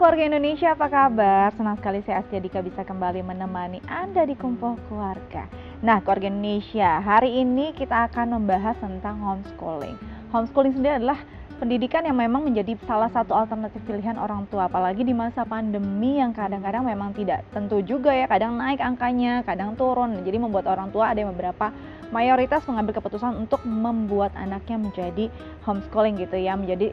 keluarga Indonesia, apa kabar? Senang sekali saya Astia Dika bisa kembali menemani Anda di Kumpul Keluarga. Nah, keluarga Indonesia, hari ini kita akan membahas tentang homeschooling. Homeschooling sendiri adalah pendidikan yang memang menjadi salah satu alternatif pilihan orang tua, apalagi di masa pandemi yang kadang-kadang memang tidak tentu juga ya, kadang naik angkanya, kadang turun. Jadi membuat orang tua ada yang beberapa mayoritas mengambil keputusan untuk membuat anaknya menjadi homeschooling gitu ya, menjadi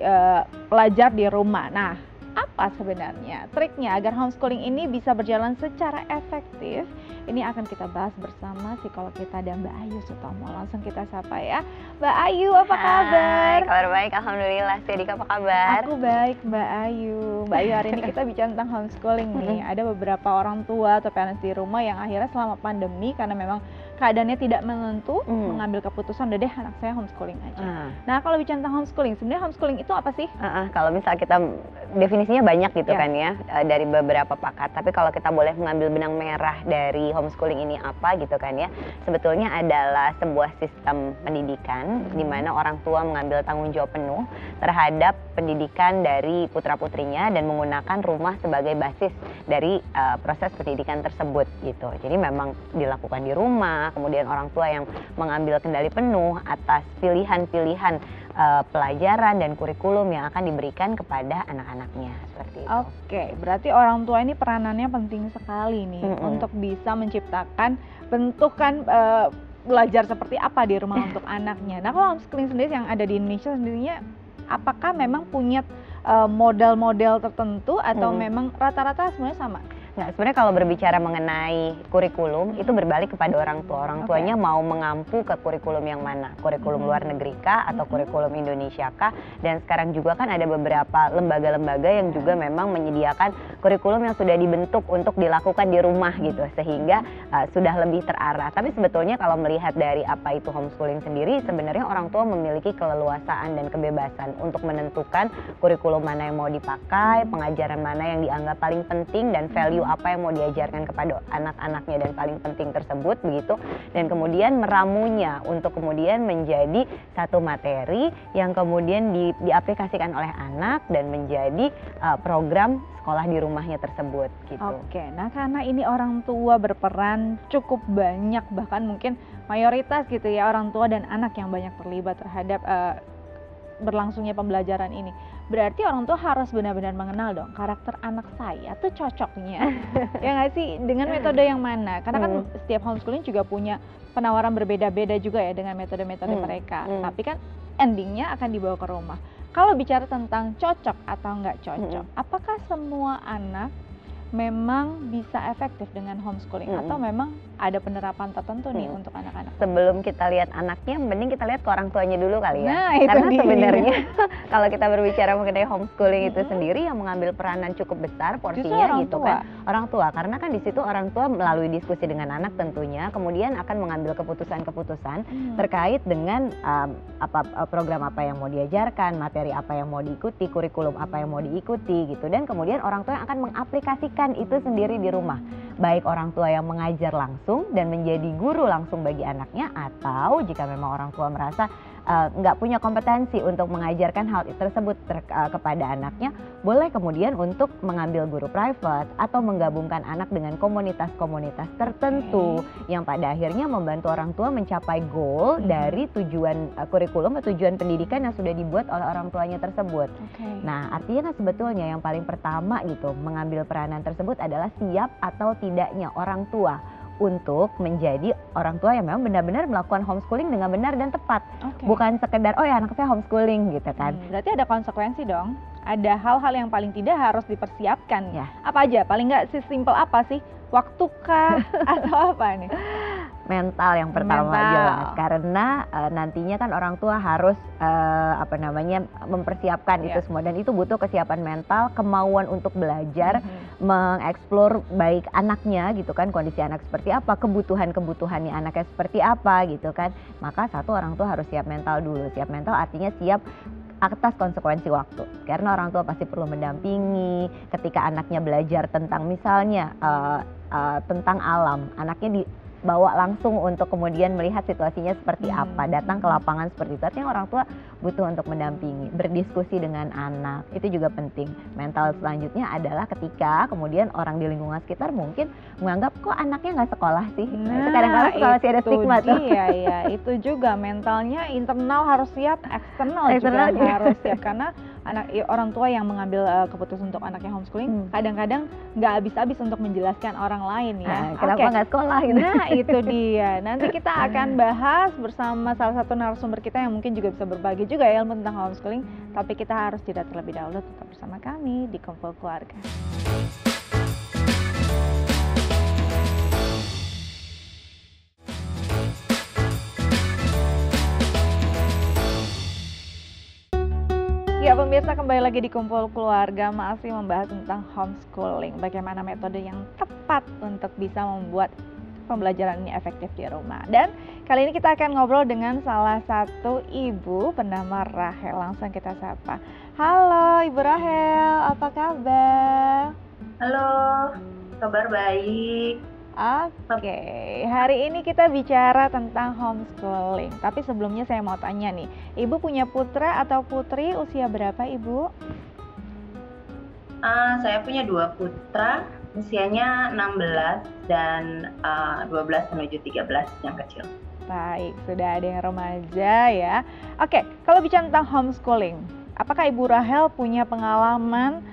pelajar di rumah. Nah, apa sebenarnya triknya agar homeschooling ini bisa berjalan secara efektif? Ini akan kita bahas bersama psikolog kita dan Mbak Ayu Sutomo. Langsung kita sapa ya. Mbak Ayu, apa kabar? Hai, kabar baik, alhamdulillah. Dika, apa kabar? Aku baik, Mbak Ayu. Mbak Ayu, hari ini kita bicara tentang homeschooling nih. Ada beberapa orang tua atau parents di rumah yang akhirnya selama pandemi karena memang keadaannya tidak menentu, mengambil keputusan udah deh anak saya homeschooling aja. Nah, kalau bicara tentang homeschooling, sebenarnya homeschooling itu apa sih? Kalau misal kita definisinya banyak gitu kan ya, dari beberapa pakar. Tapi kalau kita boleh mengambil benang merah dari homeschooling ini apa gitu kan ya, sebetulnya adalah sebuah sistem pendidikan di mana orang tua mengambil tanggung jawab penuh terhadap pendidikan dari putra-putrinya dan menggunakan rumah sebagai basis dari proses pendidikan tersebut gitu. Jadi memang dilakukan di rumah, kemudian orang tua yang mengambil kendali penuh atas pilihan-pilihan pelajaran dan kurikulum yang akan diberikan kepada anak-anaknya seperti itu. Oke, berarti orang tua ini peranannya penting sekali nih untuk bisa menciptakan bentukan belajar seperti apa di rumah untuk anaknya. Nah, kalau homeschooling sendiri yang ada di Indonesia sendirinya, apakah memang punya model-model tertentu atau memang rata-rata semuanya sama? Nah, sebenarnya kalau berbicara mengenai kurikulum itu berbalik kepada orang tua. Orang tuanya mau mengampu ke kurikulum yang mana? Kurikulum luar negeri kah atau kurikulum Indonesia kah? Dan sekarang juga kan ada beberapa lembaga-lembaga yang juga memang menyediakan kurikulum yang sudah dibentuk untuk dilakukan di rumah gitu, sehingga sudah lebih terarah. Tapi sebetulnya kalau melihat dari apa itu homeschooling sendiri, sebenarnya orang tua memiliki keleluasaan dan kebebasan untuk menentukan kurikulum mana yang mau dipakai, pengajaran mana yang dianggap paling penting dan value apa yang mau diajarkan kepada anak-anaknya dan paling penting tersebut begitu, dan kemudian meramunya untuk kemudian menjadi satu materi yang kemudian diaplikasikan oleh anak dan menjadi program sekolah di rumahnya tersebut gitu. Oke, nah karena ini orang tua berperan cukup banyak, bahkan mungkin mayoritas gitu ya, orang tua dan anak yang banyak terlibat terhadap berlangsungnya pembelajaran ini. Berarti orang tua harus benar-benar mengenal dong karakter anak saya tuh cocoknya ya nggak sih dengan metode yang mana, karena kan setiap homeschooling juga punya penawaran berbeda-beda juga ya dengan metode-metode mereka, tapi kan endingnya akan dibawa ke rumah. Kalau bicara tentang cocok atau nggak cocok, apakah semua anak memang bisa efektif dengan homeschooling atau memang ada penerapan tertentu nih untuk anak-anak? Sebelum kita lihat anaknya, mending kita lihat ke orang tuanya dulu kali ya. Nah, itu karena dia. sebenarnya kalau kita berbicara mengenai homeschooling itu sendiri yang mengambil peranan cukup besar porsinya gitu kan, orang tua. Karena kan di situ orang tua melalui diskusi dengan anak tentunya kemudian akan mengambil keputusan-keputusan terkait dengan program apa yang mau diajarkan, materi apa yang mau diikuti, kurikulum apa yang mau diikuti gitu, dan kemudian orang tua yang akan mengaplikasikan itu sendiri di rumah. Baik orang tua yang mengajar langsung dan menjadi guru langsung bagi anaknya, atau jika memang orang tua merasa nggak punya kompetensi untuk mengajarkan hal tersebut kepada anaknya, boleh kemudian untuk mengambil guru private atau menggabungkan anak dengan komunitas-komunitas tertentu yang pada akhirnya membantu orang tua mencapai goal dari tujuan kurikulum atau tujuan pendidikan yang sudah dibuat oleh orang tuanya tersebut. Nah, artinya kan sebetulnya yang paling pertama gitu mengambil peranan tersebut adalah siap atau tidaknya orang tua untuk menjadi orang tua yang memang benar-benar melakukan homeschooling dengan benar dan tepat. Bukan sekedar oh ya anak saya homeschooling gitu kan. Berarti ada konsekuensi dong. Ada hal-hal yang paling tidak harus dipersiapkan ya. Apa aja? Paling nggak sesimpel apa sih? Waktu kah atau apa nih? Mental yang pertama jelas, karena nantinya kan orang tua harus mempersiapkan itu semua, dan itu butuh kesiapan mental, kemauan untuk belajar, mengeksplor baik anaknya gitu kan, kondisi anak seperti apa, kebutuhannya anaknya seperti apa gitu kan. Maka satu, orang tua harus siap mental dulu. Siap mental artinya siap atas konsekuensi waktu, karena orang tua pasti perlu mendampingi ketika anaknya belajar tentang misalnya tentang alam, anaknya bawa langsung untuk kemudian melihat situasinya seperti apa, datang ke lapangan seperti itu. Artinya orang tua butuh untuk mendampingi, berdiskusi dengan anak, itu juga penting. Mental selanjutnya adalah ketika kemudian orang di lingkungan sekitar mungkin menganggap kok anaknya nggak sekolah sih. Nah, itu kadang-kadang suka masih ada stigma tuh. Iya, ya, itu juga mentalnya internal harus siap, eksternal juga harus siap, karena orang tua yang mengambil keputusan untuk anaknya homeschooling kadang-kadang nggak habis-habis untuk menjelaskan orang lain ya. Kenapa nggak sekolah gitu. Nah itu dia, nanti kita akan bahas bersama salah satu narasumber kita yang mungkin juga bisa berbagi juga ya ilmu tentang homeschooling, tapi kita harus jeda terlebih dahulu. Tetap bersama kami di Kumpul Keluarga. Ya pemirsa, kembali lagi di Kumpul Keluarga, masih membahas tentang homeschooling, bagaimana metode yang tepat untuk bisa membuat pembelajaran ini efektif di rumah. Dan kali ini kita akan ngobrol dengan salah satu ibu bernama Rahel. Langsung kita sapa. Halo Ibu Rahel, apa kabar? Halo, kabar baik. Oke, hari ini kita bicara tentang homeschooling. Tapi sebelumnya saya mau tanya nih, Ibu punya putra atau putri, usia berapa Ibu? Saya punya 2 putra, usianya 16 dan 12 menuju 13 yang kecil. Baik, sudah ada yang remaja ya. Oke, kalau bicara tentang homeschooling, apakah Ibu Rahel punya pengalaman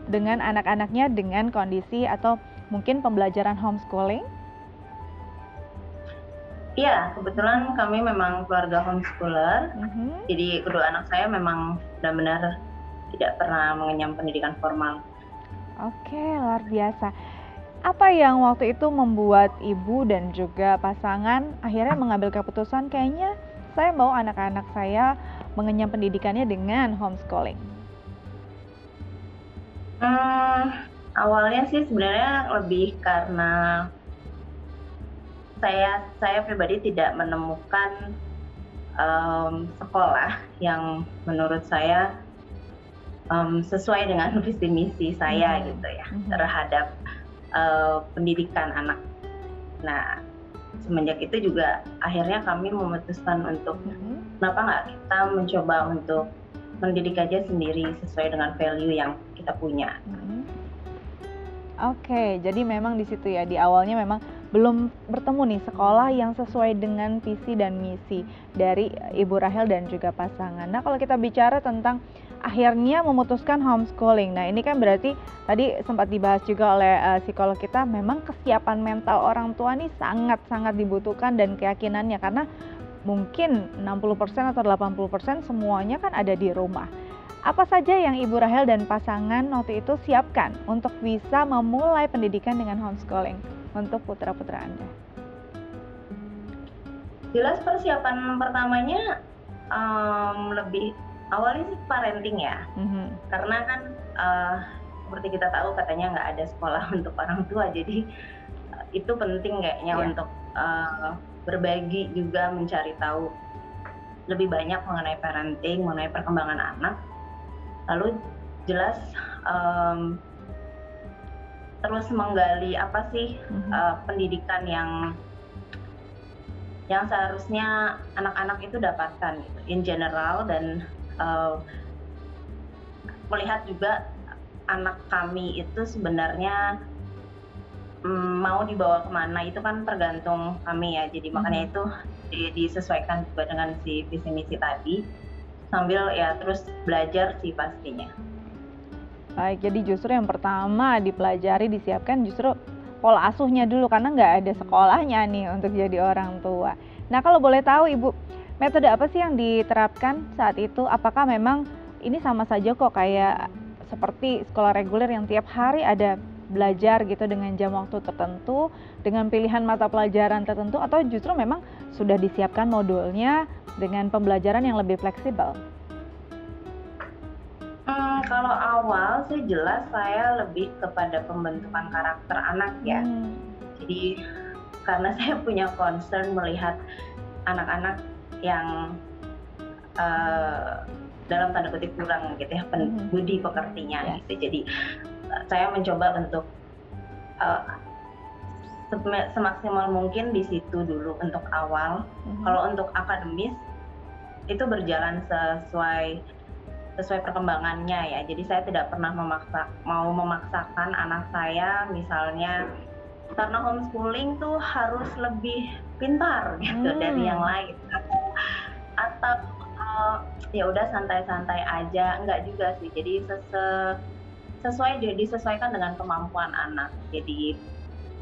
dengan anak-anaknya dengan kondisi atau mungkin pembelajaran homeschooling? Iya, kebetulan kami memang keluarga homeschooler. Jadi kedua anak saya memang benar-benar tidak pernah mengenyam pendidikan formal. Oke, luar biasa. Apa yang waktu itu membuat ibu dan juga pasangan akhirnya mengambil keputusan kayaknya saya mau anak-anak saya mengenyam pendidikannya dengan homeschooling? Awalnya sih sebenarnya lebih karena saya pribadi tidak menemukan sekolah yang menurut saya sesuai dengan visi misi saya gitu ya terhadap pendidikan anak. Nah, semenjak itu juga akhirnya kami memutuskan untuk kenapa nggak kita mencoba untuk mendidik aja sendiri sesuai dengan value yang kita punya. Oke, jadi memang di situ ya, di awalnya memang belum bertemu nih sekolah yang sesuai dengan visi dan misi dari Ibu Rahel dan juga pasangan. Nah, kalau kita bicara tentang akhirnya memutuskan homeschooling, nah ini kan berarti tadi sempat dibahas juga oleh psikolog kita, memang kesiapan mental orang tua nih sangat-sangat dibutuhkan dan keyakinannya, karena mungkin 60% atau 80% semuanya kan ada di rumah. Apa saja yang Ibu Rahel dan pasangan waktu itu siapkan untuk bisa memulai pendidikan dengan homeschooling untuk putra-putra Anda? Jelas persiapan pertamanya lebih awalnya sih parenting ya. Karena kan seperti kita tahu katanya nggak ada sekolah untuk orang tua, jadi itu penting kayaknya untuk berbagi juga, mencari tahu lebih banyak mengenai parenting, mengenai perkembangan anak. Lalu jelas terus menggali apa sih pendidikan yang seharusnya anak-anak itu dapatkan gitu, in general, dan melihat juga anak kami itu sebenarnya mau dibawa kemana itu kan tergantung kami ya. Jadi makanya itu disesuaikan juga dengan si visi misi tadi, sambil ya terus belajar sih pastinya. Baik, jadi justru yang pertama dipelajari, disiapkan justru pola asuhnya dulu, karena nggak ada sekolahnya nih untuk jadi orang tua. Nah, kalau boleh tahu Ibu, metode apa sih yang diterapkan saat itu? Apakah memang ini sama saja kok kayak seperti sekolah reguler yang tiap hari ada belajar gitu dengan jam waktu tertentu, dengan pilihan mata pelajaran tertentu, atau justru memang sudah disiapkan modulnya dengan pembelajaran yang lebih fleksibel? Kalau awal sih jelas saya lebih kepada pembentukan karakter anak ya. Jadi karena saya punya concern melihat anak-anak yang dalam tanda kutip kurang gitu ya, budi pekertinya gitu. Jadi saya mencoba untuk semaksimal mungkin di situ dulu untuk awal. Kalau untuk akademis itu berjalan sesuai perkembangannya ya. Jadi saya tidak pernah memaksakan anak saya misalnya karena homeschooling tuh harus lebih pintar gitu dari yang lain. Atau ya udah santai-santai aja, enggak juga sih. Jadi disesuaikan dengan kemampuan anak. Jadi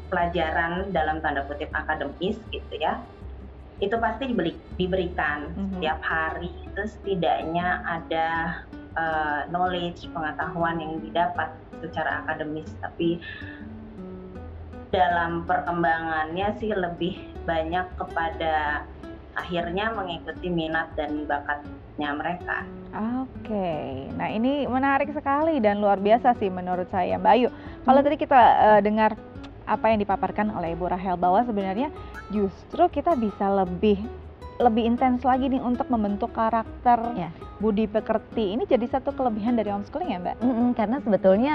pelajaran dalam tanda kutip akademis gitu ya, itu pasti diberikan setiap hari. Itu setidaknya ada knowledge, pengetahuan yang didapat secara akademis. Tapi dalam perkembangannya sih lebih banyak kepada akhirnya mengikuti minat dan bakatnya mereka. Oke, nah ini menarik sekali dan luar biasa sih menurut saya, Mbak Ayu. Kalau tadi kita dengar apa yang dipaparkan oleh Ibu Rahel bahwa sebenarnya justru kita bisa lebih intens lagi nih untuk membentuk karakter, budi pekerti. Ini jadi satu kelebihan dari homeschooling ya, Mbak? Karena sebetulnya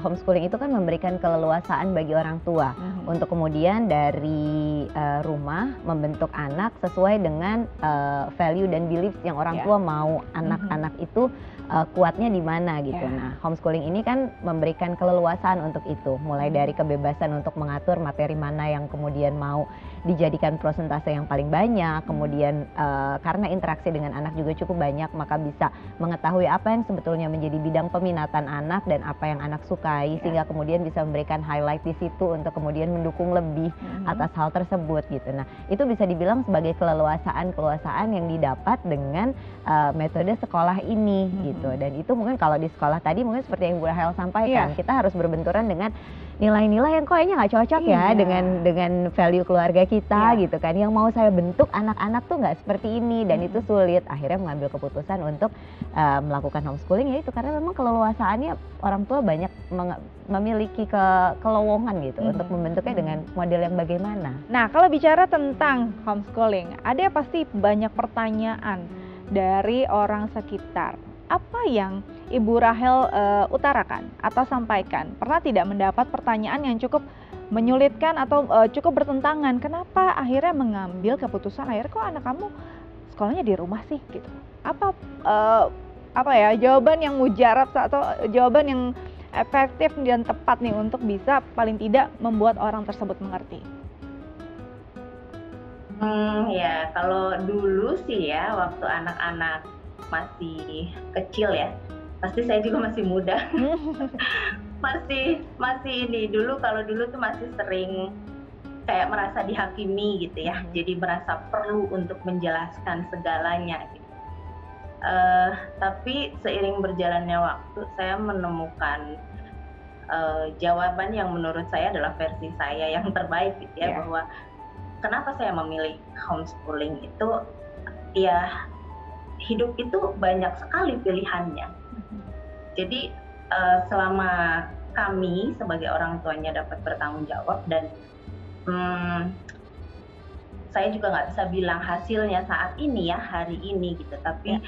homeschooling itu kan memberikan keleluasaan bagi orang tua untuk kemudian dari rumah membentuk anak sesuai dengan value dan beliefs yang orang tua mau anak-anak itu kuatnya di mana gitu. Nah, homeschooling ini kan memberikan keleluasaan untuk itu, mulai dari kebebasan untuk mengatur materi mana yang kemudian mau dijadikan prosentase yang paling banyak, kemudian karena interaksi dengan anak juga cukup banyak, maka bisa mengetahui apa yang sebetulnya menjadi bidang peminatan anak dan apa yang anak sukai, sehingga kemudian bisa memberikan highlight di situ untuk kemudian mendukung lebih atas hal tersebut gitu. Nah, itu bisa dibilang sebagai keleluasaan yang didapat dengan metode sekolah ini gitu. Dan itu mungkin kalau di sekolah tadi mungkin seperti yang Bu Rahel sampaikan, kita harus berbenturan dengan nilai-nilai yang kayaknya nggak cocok ya dengan value keluarga kita gitu kan. Yang mau saya bentuk anak-anak tuh nggak seperti ini, dan itu sulit. Akhirnya mengambil keputusan untuk melakukan homeschooling ya itu karena memang keleluasaannya orang tua banyak memiliki kelowongan gitu untuk membentuknya dengan model yang bagaimana. Nah, kalau bicara tentang homeschooling, ada pasti banyak pertanyaan dari orang sekitar. Apa yang Ibu Rahel utarakan atau sampaikan? Pernah tidak mendapat pertanyaan yang cukup menyulitkan atau cukup bertentangan? Kenapa akhirnya mengambil keputusan akhirnya kok anak kamu sekolahnya di rumah sih gitu? Apa ya jawaban yang mujarab atau jawaban yang efektif dan tepat nih untuk bisa paling tidak membuat orang tersebut mengerti? Ya kalau dulu sih ya waktu anak-anak masih kecil ya, pasti saya juga masih muda. masih ini dulu, kalau dulu tuh masih sering kayak merasa dihakimi gitu ya, jadi merasa perlu untuk menjelaskan segalanya gitu. Tapi seiring berjalannya waktu saya menemukan jawaban yang menurut saya adalah versi saya yang terbaik gitu ya, bahwa kenapa saya memilih homeschooling itu ya, hidup itu banyak sekali pilihannya. Jadi selama kami sebagai orang tuanya dapat bertanggung jawab, dan saya juga nggak bisa bilang hasilnya saat ini ya, hari ini gitu, tapi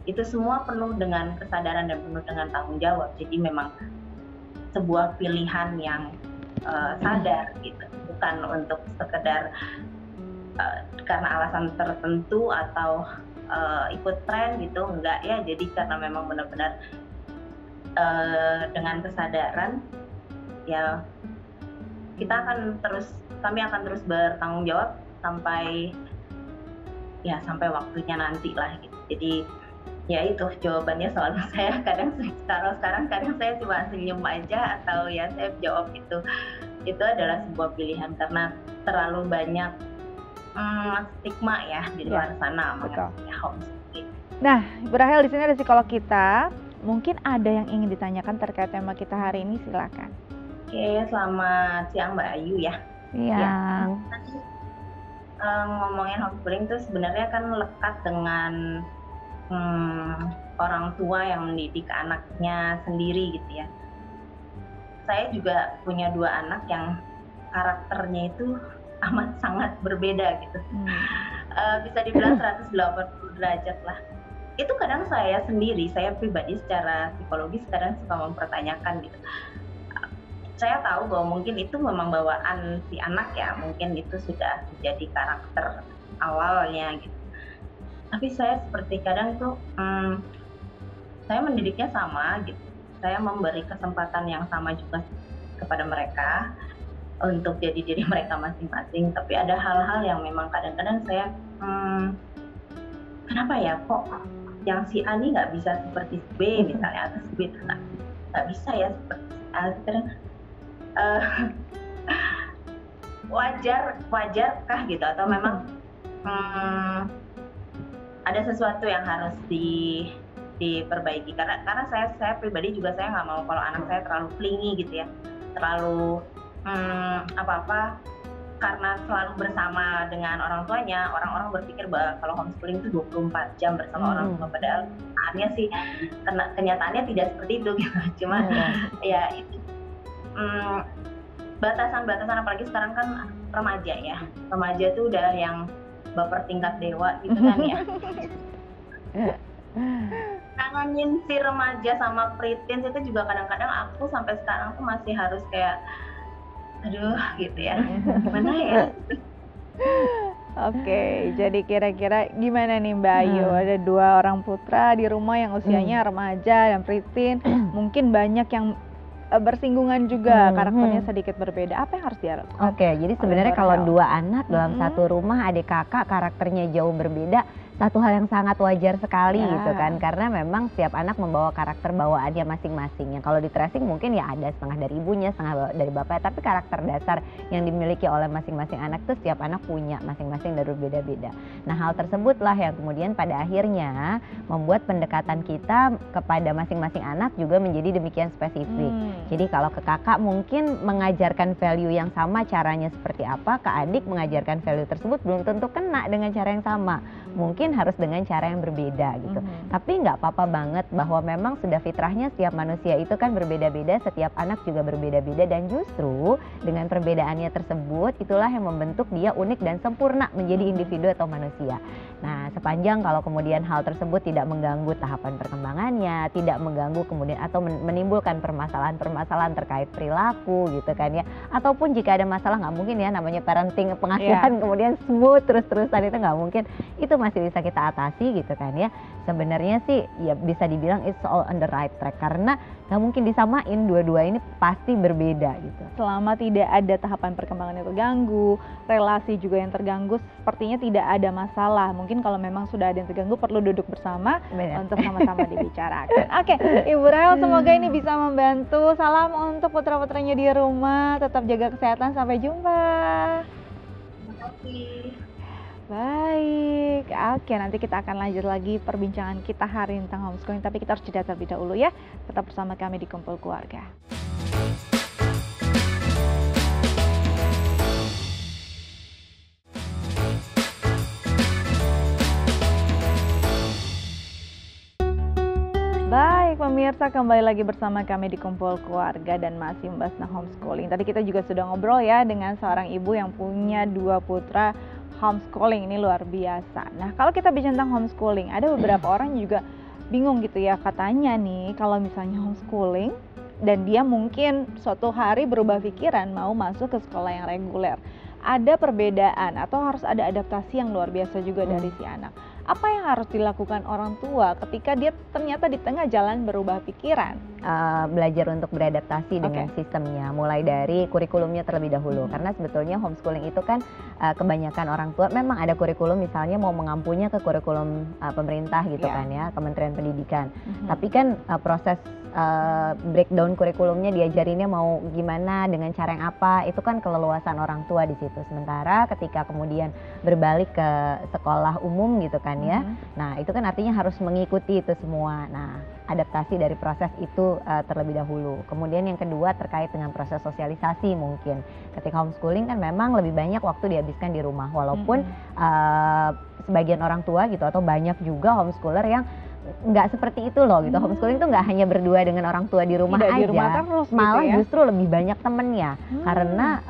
itu semua penuh dengan kesadaran dan penuh dengan tanggung jawab. Jadi memang sebuah pilihan yang sadar gitu, bukan untuk sekedar karena alasan tertentu atau ikut tren gitu, enggak ya. Jadi karena memang benar-benar dengan kesadaran ya, kami akan terus bertanggung jawab sampai waktunya nanti lah gitu. Jadi ya itu jawabannya soal saya. Sekarang kadang saya cuma senyum aja, atau ya saya jawab itu adalah sebuah pilihan karena terlalu banyak stigma ya di luar sana mengenai homeschooling. Nah, Ibu Rahel, di sini ada psikolog kita. Mungkin ada yang ingin ditanyakan terkait tema kita hari ini, silakan. Oke, selamat siang Mbak Ayu ya. Siang. Ngomongin homeschooling itu sebenarnya kan lekat dengan orang tua yang mendidik anaknya sendiri gitu ya. Saya juga punya 2 anak yang karakternya itu amat sangat berbeda gitu. Bisa dibilang 180 derajat lah. Itu kadang saya pribadi secara psikologis kadang suka mempertanyakan gitu. saya tahu bahwa mungkin itu memang bawaan si anak ya, mungkin itu sudah menjadi karakter awalnya gitu. Tapi saya seperti kadang tuh saya mendidiknya sama gitu, saya memberi kesempatan yang sama juga kepada mereka untuk jadi diri mereka masing-masing. Tapi ada hal-hal yang memang kadang-kadang saya kenapa ya kok yang si A ini nggak bisa seperti si B misalnya, atau si B itu nggak bisa ya seperti si A. Kadang wajarkah gitu, atau memang ada sesuatu yang harus diperbaiki, karena saya pribadi juga saya nggak mau kalau anak saya terlalu clingy gitu ya, terlalu apa-apa karena selalu bersama dengan orang tuanya. Orang-orang berpikir bahwa kalau homeschooling itu 24 jam bersama orang tua, padahal kenyataannya tidak seperti itu gitu. Cuma ya itu batasan-batasan, apalagi sekarang kan remaja ya, remaja tuh udah yang baper tingkat dewa gitu kan ya. Nanganin si remaja sama preteens itu juga kadang-kadang aku sampai sekarang tuh masih harus kayak aduh gitu ya, gimana ya. Oke, jadi kira-kira gimana nih Mbak Ayu? Ada 2 orang putra di rumah yang usianya remaja dan preteen, mungkin banyak yang bersinggungan juga, karakternya sedikit berbeda. Apa yang harus dilakukan? Oke, jadi sebenarnya kalau 2 anak dalam satu rumah, adik kakak karakternya jauh berbeda, satu hal yang sangat wajar sekali gitu kan, karena memang setiap anak membawa karakter bawaannya masing-masing. Yang kalau di tracing mungkin ya ada setengah dari ibunya, setengah dari bapaknya, tapi karakter dasar yang dimiliki oleh masing-masing anak tuh setiap anak punya masing-masing dari berbeda-beda. Nah, hal tersebutlah yang kemudian pada akhirnya membuat pendekatan kita kepada masing-masing anak juga menjadi demikian spesifik. Jadi kalau ke kakak mungkin mengajarkan value yang sama, caranya seperti apa, ke adik mengajarkan value tersebut belum tentu kena dengan cara yang sama. Mungkin harus dengan cara yang berbeda gitu. Tapi nggak apa-apa banget bahwa memang sudah fitrahnya setiap manusia itu kan berbeda-beda, setiap anak juga berbeda-beda, dan justru dengan perbedaannya tersebut itulah yang membentuk dia unik dan sempurna menjadi individu atau manusia. Nah, sepanjang kalau kemudian hal tersebut tidak mengganggu tahapan perkembangannya, tidak mengganggu kemudian atau menimbulkan permasalahan terkait perilaku gitu kan ya, ataupun jika ada masalah, nggak mungkin ya namanya parenting pengasuhan kemudian smooth terus-terusan, itu nggak mungkin, itu masih bisa kita atasi gitu kan ya. Sebenarnya sih ya bisa dibilang it's all on the right track, karena nggak mungkin disamain, dua-dua ini pasti berbeda gitu. Selama tidak ada tahapan perkembangan yang terganggu, relasi juga yang terganggu, sepertinya tidak ada masalah. Mungkin kalau memang sudah ada yang terganggu perlu duduk bersama untuk sama-sama dibicarakan. Oke, Ibu Rahel, semoga ini bisa membantu. Salam untuk putra-putranya di rumah, tetap jaga kesehatan, sampai jumpa. Terima kasih. Baik, oke, nanti kita akan lanjut lagi perbincangan kita hari ini tentang homeschooling, tapi kita harus jeda terlebih dahulu ya. Tetap bersama kami di Kumpul Keluarga. Baik pemirsa, kembali lagi bersama kami di Kumpul Keluarga dan masih membahas tentang homeschooling. Tadi kita juga sudah ngobrol ya dengan seorang ibu yang punya 2 putra. Homeschooling ini luar biasa. Nah, kalau kita bicara tentang homeschooling, ada beberapa orang juga bingung gitu ya, katanya nih kalau misalnya homeschooling dan dia mungkin suatu hari berubah pikiran mau masuk ke sekolah yang reguler, ada perbedaan atau harus ada adaptasi yang luar biasa juga dari si anak. Apa yang harus dilakukan orang tua ketika dia ternyata di tengah jalan berubah pikiran? Belajar untuk beradaptasi dengan sistemnya, mulai dari kurikulumnya terlebih dahulu. Karena sebetulnya homeschooling itu kan kebanyakan orang tua memang ada kurikulum, misalnya mau mengampunya ke kurikulum pemerintah gitu kan ya, Kementerian Pendidikan. Tapi kan proses breakdown kurikulumnya, diajarinnya mau gimana, dengan cara yang apa, itu kan keleluasan orang tua di situ. Sementara ketika kemudian berbalik ke sekolah umum gitu kan ya, nah itu kan artinya harus mengikuti itu semua. Nah, adaptasi dari proses itu terlebih dahulu. Kemudian yang kedua terkait dengan proses sosialisasi, mungkin ketika homeschooling kan memang lebih banyak waktu dihabiskan di rumah, walaupun sebagian orang tua gitu atau banyak juga homeschooler yang nggak seperti itu loh gitu. Homeschooling tuh nggak hanya berdua dengan orang tua di rumah aja, di rumah terus malah gitu ya? Justru lebih banyak temennya karena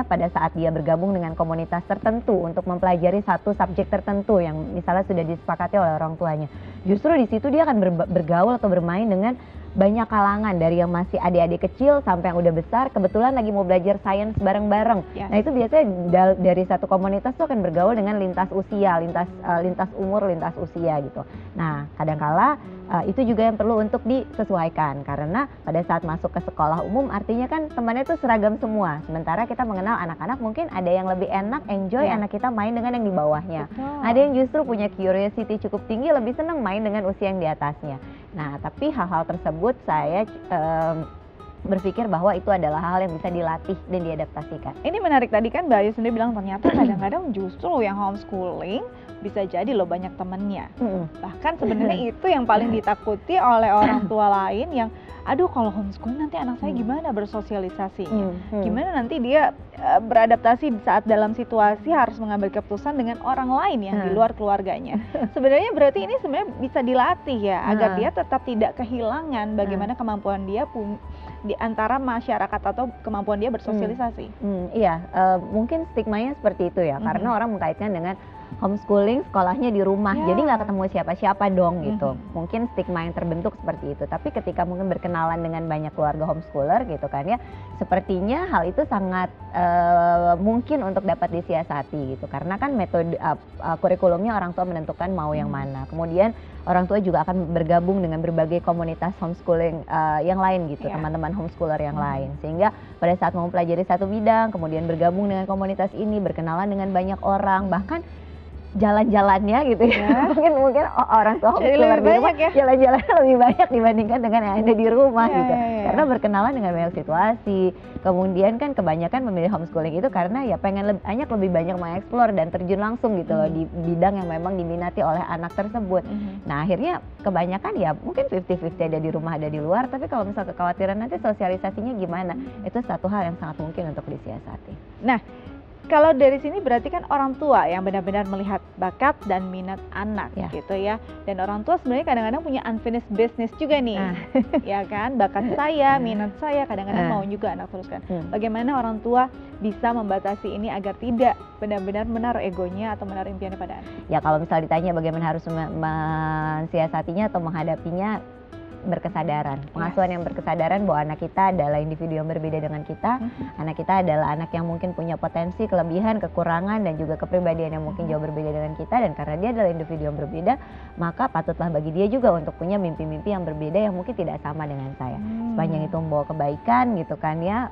pada saat dia bergabung dengan komunitas tertentu untuk mempelajari satu subjek tertentu yang misalnya sudah disepakati oleh orang tuanya, justru di situ dia akan bergaul atau bermain dengan banyak kalangan dari yang masih adik-adik kecil sampai yang udah besar kebetulan lagi mau belajar sains bareng-bareng. Nah itu biasanya dari satu komunitas tuh akan bergaul dengan lintas usia, lintas umur, lintas usia gitu. Nah kadangkala itu juga yang perlu untuk disesuaikan karena pada saat masuk ke sekolah umum artinya kan temannya tuh seragam semua. Sementara kita mengenal anak-anak mungkin ada yang lebih enak, enjoy anak kita main dengan yang di bawahnya. Ada yang justru punya curiosity cukup tinggi, lebih senang main dengan usia yang di atasnya. Nah, tapi hal-hal tersebut saya berpikir bahwa itu adalah hal yang bisa dilatih dan diadaptasikan. Ini menarik, tadi kan Mbak Ayu sendiri bilang ternyata kadang-kadang justru yang homeschooling bisa jadi loh banyak temennya. Bahkan sebenarnya itu yang paling ditakuti oleh orang tua lain yang aduh kalau homeschooling nanti anak saya gimana bersosialisasinya, gimana nanti dia beradaptasi saat dalam situasi harus mengambil keputusan dengan orang lain yang di luar keluarganya. Sebenarnya berarti ini sebenarnya bisa dilatih ya agar dia tetap tidak kehilangan bagaimana kemampuan dia di antara masyarakat atau kemampuan dia bersosialisasi. Iya, mungkin stigmanya seperti itu ya, karena orang mengkaitkan dengan homeschooling sekolahnya di rumah, jadi nggak ketemu siapa-siapa dong gitu. Mungkin stigma yang terbentuk seperti itu. Tapi ketika mungkin berkenalan dengan banyak keluarga homeschooler gitu kan ya, sepertinya hal itu sangat mungkin untuk dapat disiasati gitu. Karena kan metode kurikulumnya orang tua menentukan mau yang mana. Kemudian orang tua juga akan bergabung dengan berbagai komunitas homeschooling yang lain gitu, teman-teman homeschooler yang lain. Sehingga pada saat mau pelajari satu bidang, kemudian bergabung dengan komunitas ini, berkenalan dengan banyak orang, bahkan jalan-jalannya gitu ya. mungkin orang tua homeschooler di rumah jalan-jalannya lebih banyak dibandingkan dengan yang ada di rumah gitu. Karena berkenalan dengan banyak situasi. Kemudian kan kebanyakan memilih homeschooling itu karena ya pengen lebih banyak mengeksplor dan terjun langsung gitu loh di bidang yang memang diminati oleh anak tersebut. Nah akhirnya kebanyakan ya mungkin 50-50 ada di rumah ada di luar, tapi kalau misal kekhawatiran nanti sosialisasinya gimana, itu satu hal yang sangat mungkin untuk disiasati. Nah kalau dari sini berarti kan orang tua yang benar-benar melihat bakat dan minat anak gitu ya. Dan orang tua sebenarnya kadang-kadang punya unfinished business juga nih. Ya kan, bakat saya, minat saya kadang-kadang mau juga anak teruskan. Bagaimana orang tua bisa membatasi ini agar tidak benar-benar menaruh egonya atau menaruh impiannya pada anak? Ya kalau misal ditanya bagaimana harus mensiasatinya atau menghadapinya, berkesadaran, pengasuhan yang berkesadaran bahwa anak kita adalah individu yang berbeda dengan kita, anak kita adalah anak yang mungkin punya potensi, kelebihan, kekurangan dan juga kepribadian yang mungkin jauh berbeda dengan kita, dan karena dia adalah individu yang berbeda, maka patutlah bagi dia juga untuk punya mimpi-mimpi yang berbeda yang mungkin tidak sama dengan saya. Sepanjang itu membawa kebaikan gitu kan ya,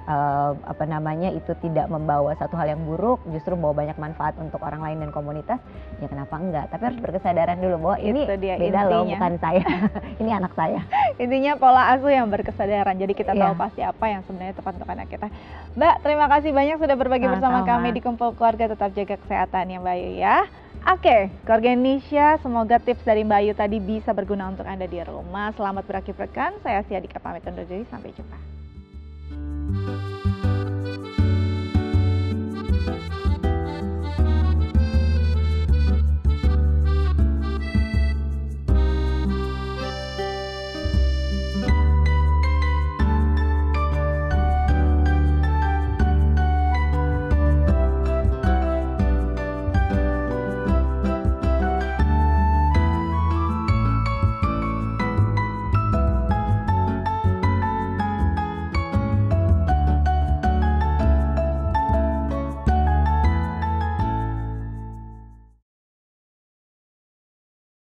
itu tidak membawa satu hal yang buruk, justru membawa banyak manfaat untuk orang lain dan komunitas, ya kenapa enggak? Tapi harus berkesadaran dulu bahwa ini beda loh, bukan saya, ini anak saya. Intinya pola asuh yang berkesadaran, jadi kita tahu pasti apa yang sebenarnya tepat untuk anak kita. Mbak, terima kasih banyak sudah berbagi bersama kami di Kumpul Keluarga. Tetap jaga kesehatan ya Mbak Ayu ya. Oke, keluarga Indonesia, semoga tips dari Mbak Ayu tadi bisa berguna untuk Anda di rumah. Selamat berakhir pekan, saya Sia Dika pamit undur diri, sampai jumpa.